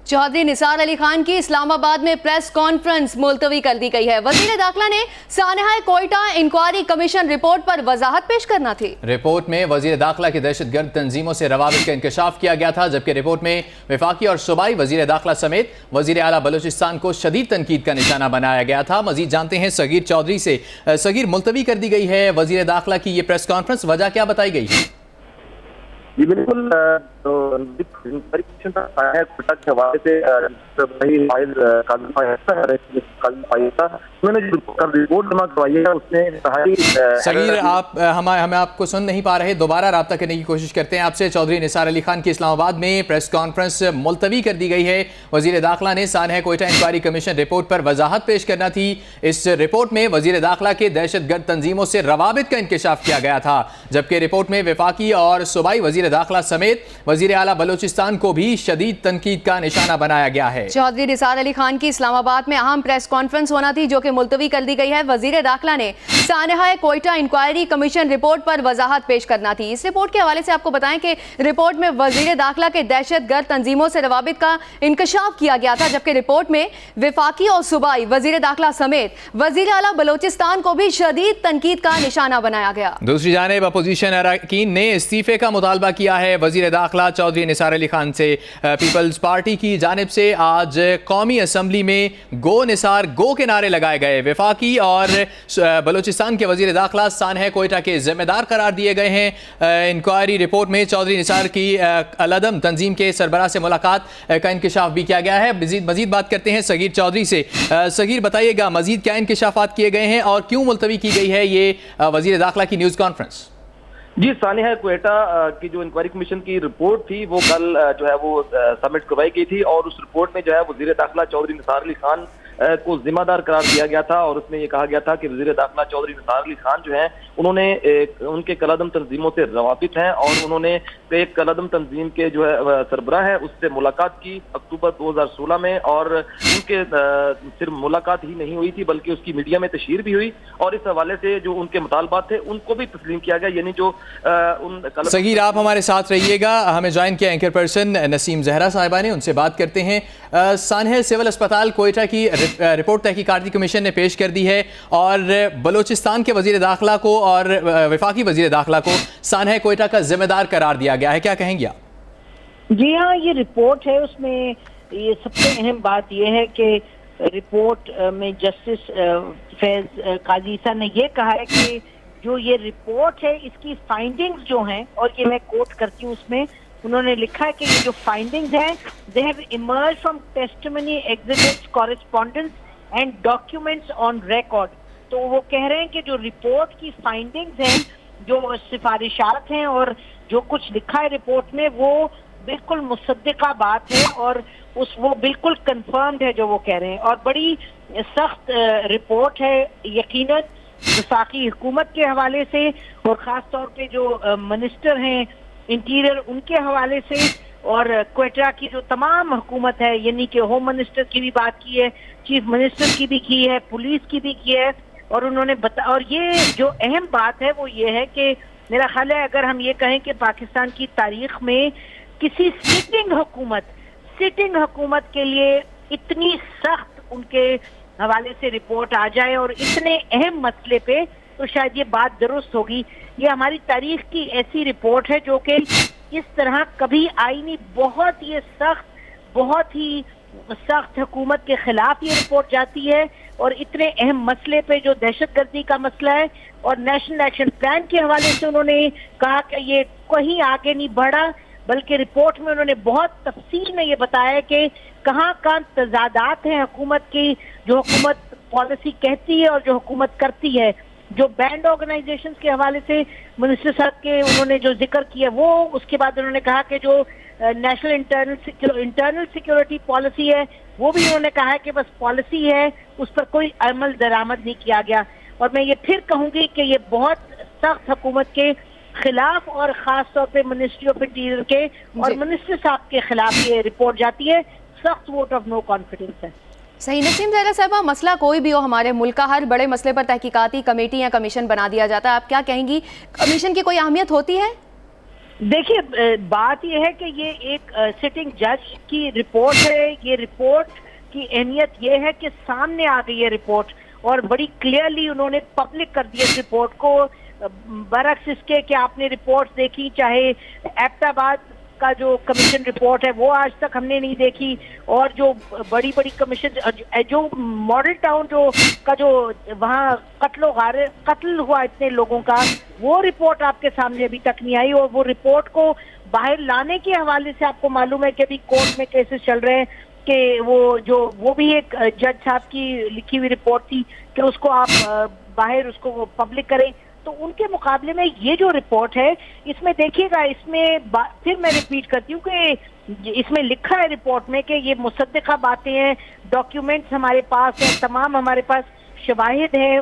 चौधरी निसार अली खान की इस्लामाबाद में press conference मुलतवी कर दी गई है। वजीर दाखिला ने सानहा कोयटा इंक्वायरी कमीशन रिपोर्ट पर वजाहत पेश करना थी। रिपोर्ट में वजीर दाखिला की दहशतगर्द तंजीमों से रवाबित का इंकशाफ किया गया था, जबकि रिपोर्ट में वफाकी और सूबाई वजीर दाखिला समेत वजीर आला बलूचिस्तान को शदीद तनकीद का निशाना बनाया गया था। मजीद जानते हैं सगीर चौधरी से। सगीर, मुलतवी कर दी गई है वजीर दाखिला की ये प्रेस कॉन्फ्रेंस, वजह क्या बताई गई है? जी बिल्कुल, तो कोयटा के हवाले से उन्होंने जो रिपोर्ट जमा करवाई है उसने सगीर, आप हमें आपको सुन नहीं पा रहे, दोबारा राब्ता करने की कोशिश करते हैं आपसे। चौधरी निसार अली खान की इस्लामाबाद में प्रेस कॉन्फ्रेंस मुलतवी कर दी गई है। वजीर दाखिला ने सानहा कोयटा इंक्वायरी कमीशन रिपोर्ट पर वजाहत पेश करना थी। इस रिपोर्ट में वजीर दाखिला के दहशतगर्द तंजीमों से रवाबित का इंकशाफ किया गया था, जबकि रिपोर्ट में वफाकी और सूबाई वजीर दाखिला समेत वजीर आला बलूचिस्तान को भी शदीद तनकीद का निशाना बनाया गया है। चौधरी निसार अली खान की इस्लामाबाद में अहम प्रेस कॉन्फ्रेंस होना थी, जो कि मुलतवी कर दी गई है। वजीर दाखिला ने सानहा कोयटा इंक्वायरी कमीशन रिपोर्ट पर वजाहत पेश करना थी। इस रिपोर्ट के हवाले से आपको बताएं कि रिपोर्ट में वजीर दाखिला के दहशतगर्द तंजीमों से रवाबित का इंकशाफ किया गया था, जबकि रिपोर्ट में वफाकी और सूबाई वजीर दाखिला समेत वजीर आला बलूचिस्तान को भी शदीद तनकीद का निशाना बनाया गया। दूसरी जानिब अपोजिशन अरकान ने इस्तीफे का मुतालबा किया है वजीर दाखिला चौधरी निसार अली खान से। पीपल्स पार्टी की जानिब से आज कौमी असम्बली में गो निसार गो के नारे लगाए गए। वफाकी और बलूचिस्तान के वजीर दाखिला सानहा कोयटा के जिम्मेदार करार दिए गए हैं। इंक्वायरी रिपोर्ट में चौधरी निसार की अलअदम तंजीम के सरबराह से मुलाकात का इंकशाफ भी किया गया है। मजीद बात करते हैं सगीर चौधरी से। सगीर, बताइएगा मजीद क्या इंकशाफात किए गए हैं और क्यों मुलतवी की गई है ये वजीर दाखिला की न्यूज़ कॉन्फ्रेंस? जी, सानहा कोयटा की जो इंक्वायरी कमीशन की रिपोर्ट थी वो कल जो है वो सबमिट करवाई गई थी, और उस रिपोर्ट में जो है वजीर दाखिला चौधरी निसार अली खान को जिम्मेदार करार दिया गया था, और उसमें ये कहा गया था कि वजीर दाखिला चौधरी निसार अली खान जो है उन्होंने उनके कलादम तंजीमों से रवाबित हैं, और उन्होंने एक कलादम तंजीम के जो है सरबराह है उससे मुलाकात की अक्टूबर 2016 में, और उनके सिर्फ मुलाकात ही नहीं हुई थी बल्कि उसकी मीडिया में तशहीर भी हुई, और इस हवाले से जो उनके मुतालबात थे उनको भी तस्लीम किया गया। यानी जो सगीर, आप हमारे साथ रहिएगा। हमें ज्वाइन किया एंकर पर्सन नसीम जहरा साहिबा ने, उनसे बात करते हैं। सानहा सिविल अस्पताल कोयटा की रिपोर्ट तहकीकाती कमीशन ने पेश कर दी है, और बलूचिस्तान के वजीर दाखिला को और वफाकी वजीर दाखिला को सानहा कोयटा का जिम्मेदार करार दिया गया है, क्या कहेंगे आप? जी हाँ, ये रिपोर्ट है, उसमें ये सबसे अहम बात ये है कि रिपोर्ट में जस्टिस फैज काजी ईसा ने ये कहा है कि जो ये रिपोर्ट है इसकी फाइंडिंग्स जो हैं, और ये मैं कोट करती हूँ, उसमें उन्होंने लिखा है कि ये जो फाइंडिंग्स हैं they have emerged from testimony, exhibits, correspondence and documents on record. तो वो कह रहे हैं कि जो रिपोर्ट की फाइंडिंग्स हैं, जो सिफारिशात हैं और जो कुछ लिखा है रिपोर्ट में, वो बिल्कुल मुसद्दिका बात है, और वो बिल्कुल कंफर्म्ड है जो वो कह रहे हैं, और बड़ी सख्त रिपोर्ट है यकीनन वफाकी हुकूमत के हवाले से, और ख़ास तौर पे जो मिनिस्टर हैं इंटीरियर उनके हवाले से, और क्वेटा की जो तमाम हुकूमत है, यानी कि होम मिनिस्टर की भी बात की है, चीफ मिनिस्टर की भी की है, पुलिस की भी की है, और उन्होंने और ये जो अहम बात है वो ये है कि मेरा ख्याल है अगर हम ये कहें कि पाकिस्तान की तारीख में किसी सिटिंग हुकूमत के लिए इतनी सख्त उनके हवाले से रिपोर्ट आ जाए और इतने अहम मसले पे, तो शायद ये बात दुरुस्त होगी। ये हमारी तारीख की ऐसी रिपोर्ट है जो कि इस तरह कभी आई नहीं। बहुत ही सख्त हुकूमत के खिलाफ ये रिपोर्ट जाती है, और इतने अहम मसले पे जो दहशतगर्दी का मसला है, और नेशनल एक्शन प्लान के हवाले से उन्होंने कहा कि ये कहीं आगे नहीं बढ़ा, बल्कि रिपोर्ट में उन्होंने बहुत तफसील में ये बताया कि कहाँ तजादात हैं हुकूमत की, जो हुकूमत पॉलिसी कहती है और जो हुकूमत करती है। जो बैंड ऑर्गेनाइजेशंस के हवाले से मिनिस्टर साहब के उन्होंने जो जिक्र किया, वो उसके बाद उन्होंने कहा कि जो नेशनल इंटरनल सिक्योरिटी पॉलिसी है वो भी उन्होंने कहा है कि बस पॉलिसी है, उस पर कोई अमल दरामद नहीं किया गया। और मैं ये फिर कहूँगी कि ये बहुत सख्त हुकूमत के खिलाफ, और ख़ास तौर पे मिनिस्ट्री ऑफ इंटीरियर के और मिनिस्टर साहब के खिलाफ ये रिपोर्ट जाती है। सख्त वोट ऑफ नो कॉन्फिडेंस है। सही। नसीम जहरा साहबा, मसला कोई भी हो, हमारे मुल्क का हर बड़े मसले पर तहकीकाती कमेटी या कमीशन बना दिया जाता है, आप क्या कहेंगी, कमीशन की कोई अहमियत होती है? देखिए बात यह है कि ये एक सिटिंग जज की रिपोर्ट है। ये रिपोर्ट की अहमियत ये है कि सामने आ गई है रिपोर्ट और बड़ी क्लियरली उन्होंने पब्लिक कर दिया इस रिपोर्ट को। बरक्स इसके कि आपने रिपोर्ट्स देखी, चाहे एबटाबाद का जो कमीशन रिपोर्ट है वो आज तक हमने नहीं देखी, और जो बड़ी बड़ी कमीशन जो मॉडल टाउन जो वहाँ कत्ल हुआ इतने लोगों का, वो रिपोर्ट आपके सामने अभी तक नहीं आई। और वो रिपोर्ट को बाहर लाने के हवाले से आपको मालूम है कि अभी कोर्ट में केसेस चल रहे हैं कि वो भी एक जज साहब की लिखी हुई रिपोर्ट थी कि उसको आप बाहर उसको पब्लिक करें। तो उनके मुकाबले में ये जो रिपोर्ट है, इसमें देखिएगा, इसमें फिर मैं रिपीट करती हूँ कि इसमें लिखा है रिपोर्ट में कि ये मुसद्दिका बातें हैं, डॉक्यूमेंट्स हमारे पास हैं, तमाम हमारे पास शवाहिद हैं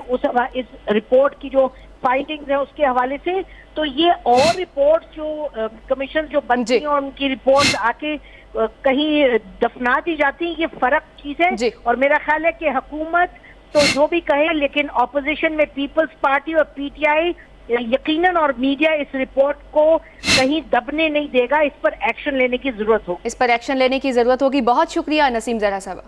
इस रिपोर्ट की जो फाइंडिंग्स है उसके हवाले से। तो ये और रिपोर्ट जो कमीशन जो बनती हैं और उनकी रिपोर्ट आके कहीं दफना दी जाती है, ये फर्क चीज है। और मेरा ख्याल है कि हुकूमत तो जो भी कहे, लेकिन ऑपोजिशन में पीपल्स पार्टी और पीटीआई यकीनन और मीडिया इस रिपोर्ट को कहीं दबने नहीं देगा। इस पर एक्शन लेने की जरूरत होगी। इस पर एक्शन लेने की जरूरत होगी। बहुत शुक्रिया नसीम जरा साहब।